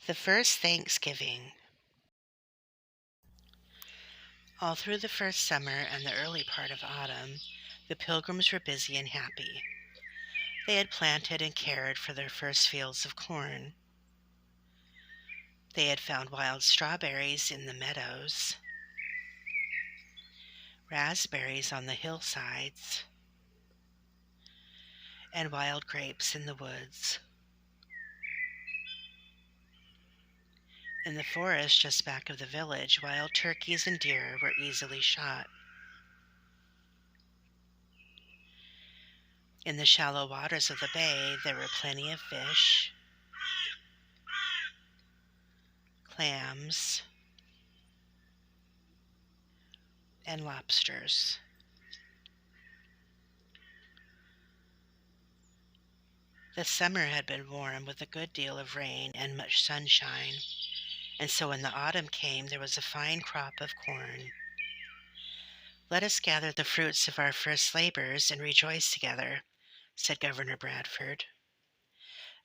The first Thanksgiving. All through the first summer and the early part of autumn, the Pilgrims were busy and happy. They had planted and cared for their first fields of corn. They had found wild strawberries in the meadows, raspberries on the hillsides, and wild grapes in the woods. In the forest just back of the village, wild turkeys and deer were easily shot. In the shallow waters of the bay, there were plenty of fish, clams, and lobsters. The summer had been warm with a good deal of rain and much sunshine, and so when the autumn came, there was a fine crop of corn. "Let us gather the fruits of our first labors and rejoice together," said Governor Bradford.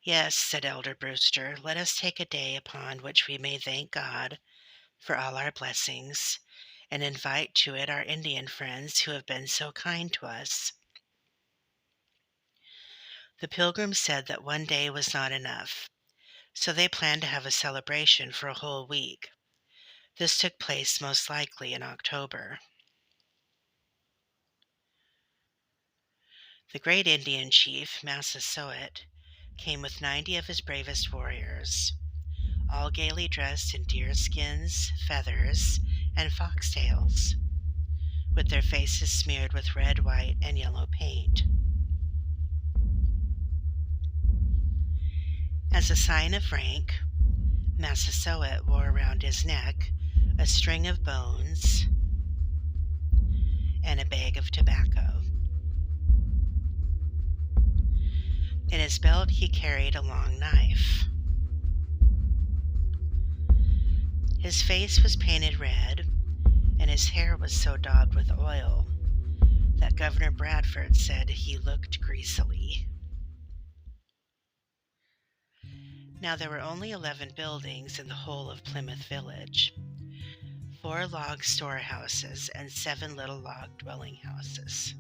"Yes," said Elder Brewster, "let us take a day upon which we may thank God for all our blessings, and invite to it our Indian friends who have been so kind to us." The Pilgrims said that one day was not enough, so they planned to have a celebration for a whole week. This took place most likely in October. The great Indian chief, Massasoit, came with 90 of his bravest warriors, all gaily dressed in deer skins, feathers, and foxtails, with their faces smeared with red, white, and yellow paint. As a sign of rank, Massasoit wore around his neck a string of bones and a bag of tobacco. In his belt he carried a long knife. His face was painted red, and his hair was so daubed with oil that Governor Bradford said he looked greasily. Now there were only 11 buildings in the whole of Plymouth Village, 4 log storehouses and 7 little log dwelling houses.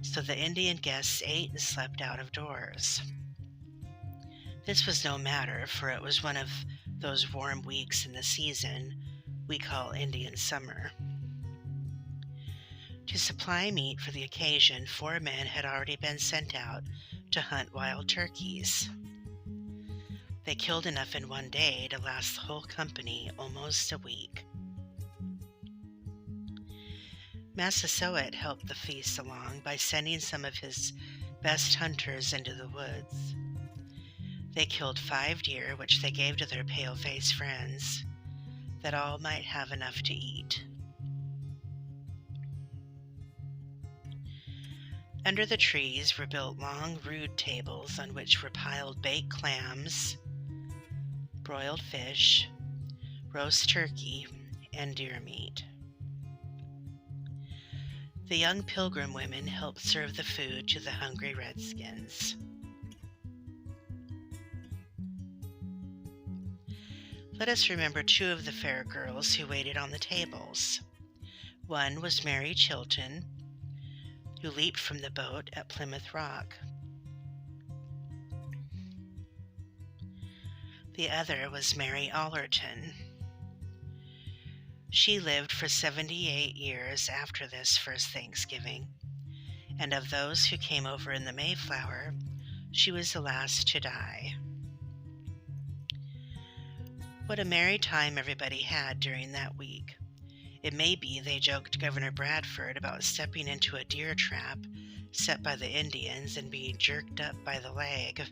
So the Indian guests ate and slept out of doors. This was no matter, for it was one of those warm weeks in the season we call Indian summer. To supply meat for the occasion, 4 men had already been sent out to hunt wild turkeys. They killed enough in one day to last the whole company almost a week. Massasoit helped the feast along by sending some of his best hunters into the woods. They killed 5 deer, which they gave to their pale-faced friends, that all might have enough to eat. Under the trees were built long, rude tables on which were piled baked clams, broiled fish, roast turkey, and deer meat. The young Pilgrim women helped serve the food to the hungry redskins. Let us remember 2 of the fair girls who waited on the tables. One was Mary Chilton, who leaped from the boat at Plymouth Rock. The other was Mary Allerton. She lived for 78 years after this first Thanksgiving, and of those who came over in the Mayflower, she was the last to die. What a merry time everybody had during that week. It may be they joked Governor Bradford about stepping into a deer trap set by the Indians and being jerked up by the leg.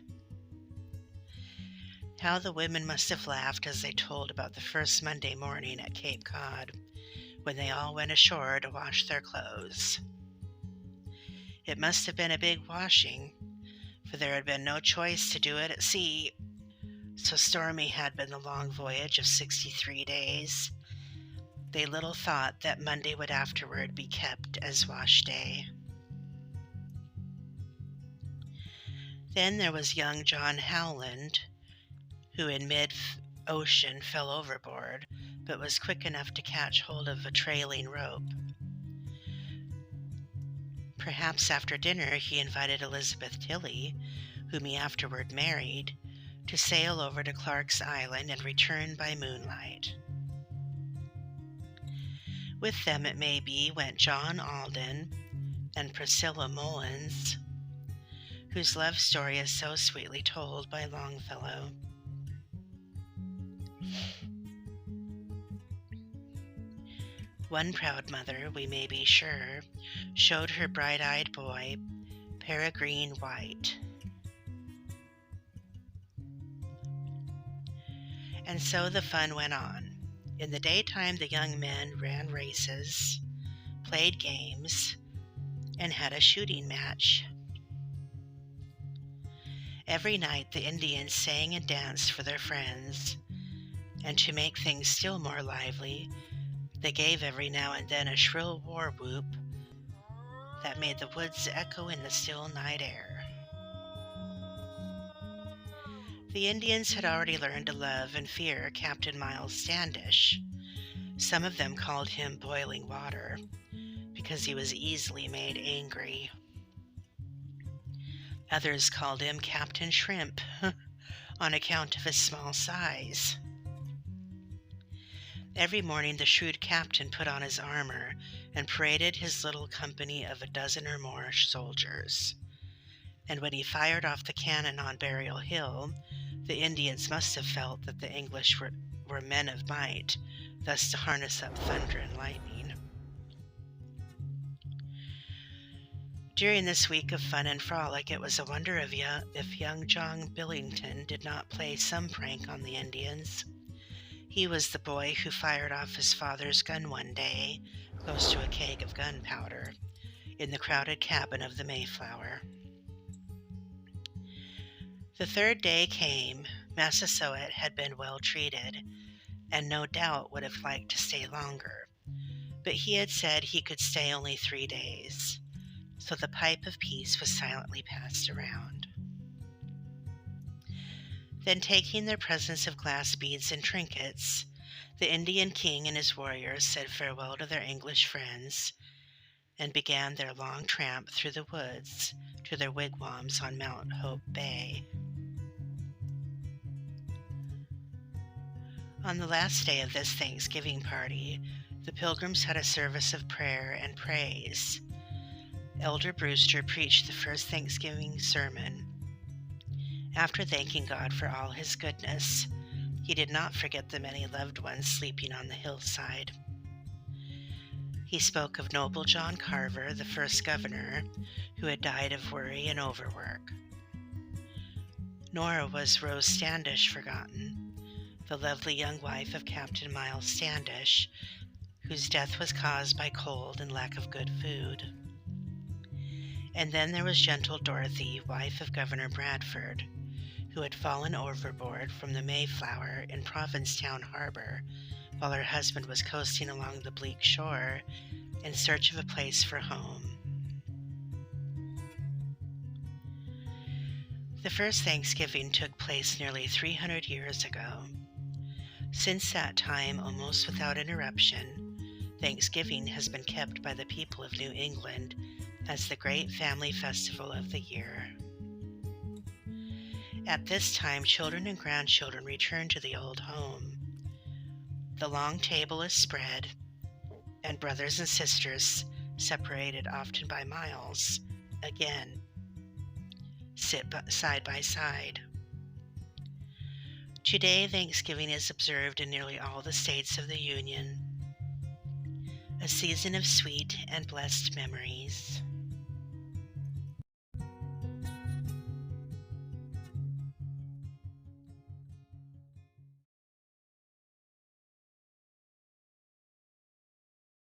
How the women must have laughed as they told about the first Monday morning at Cape Cod, when they all went ashore to wash their clothes. It must have been a big washing, for there had been no choice to do it at sea, so stormy had been the long voyage of 63 days. They little thought that Monday would afterward be kept as wash day. Then there was young John Howland, who in ocean fell overboard, but was quick enough to catch hold of a trailing rope. Perhaps after dinner he invited Elizabeth Tilley, whom he afterward married, to sail over to Clark's Island and return by moonlight. With them, it may be, went John Alden and Priscilla Mullins, whose love story is so sweetly told by Longfellow. One proud mother, we may be sure, showed her bright-eyed boy Peregrine White. And so the fun went on. In the daytime, the young men ran races, played games, and had a shooting match. Every night the Indians sang and danced for their friends, and to make things still more lively, they gave every now and then a shrill war whoop that made the woods echo in the still night air. The Indians had already learned to love and fear Captain Miles Standish. Some of them called him Boiling Water because he was easily made angry. Others called him Captain Shrimp on account of his small size. Every morning the shrewd captain put on his armor and paraded his little company of a dozen or more soldiers. And when he fired off the cannon on Burial Hill, the Indians must have felt that the English were men of might, thus to harness up thunder and lightning. During this week of fun and frolic, it was a wonder if young John Billington did not play some prank on the Indians. He was the boy who fired off his father's gun one day, close to a keg of gunpowder, in the crowded cabin of the Mayflower. The third day came. Massasoit had been well treated, and no doubt would have liked to stay longer, but he had said he could stay only 3 days, so the pipe of peace was silently passed around. Then, taking their presents of glass beads and trinkets, the Indian king and his warriors said farewell to their English friends and began their long tramp through the woods to their wigwams on Mount Hope Bay. On the last day of this Thanksgiving party, the Pilgrims had a service of prayer and praise. Elder Brewster preached the first Thanksgiving sermon. After thanking God for all his goodness, he did not forget the many loved ones sleeping on the hillside. He spoke of noble John Carver, the first governor, who had died of worry and overwork. Nor was Rose Standish forgotten, the lovely young wife of Captain Miles Standish, whose death was caused by cold and lack of good food. And then there was gentle Dorothy, wife of Governor Bradford, who had fallen overboard from the Mayflower in Provincetown Harbor while her husband was coasting along the bleak shore in search of a place for home. The first Thanksgiving took place nearly 300 years ago. Since that time, almost without interruption, Thanksgiving has been kept by the people of New England as the great family festival of the year. At this time, children and grandchildren return to the old home. The long table is spread, and brothers and sisters, separated often by miles, again sit side by side. Today, Thanksgiving is observed in nearly all the states of the Union, a season of sweet and blessed memories.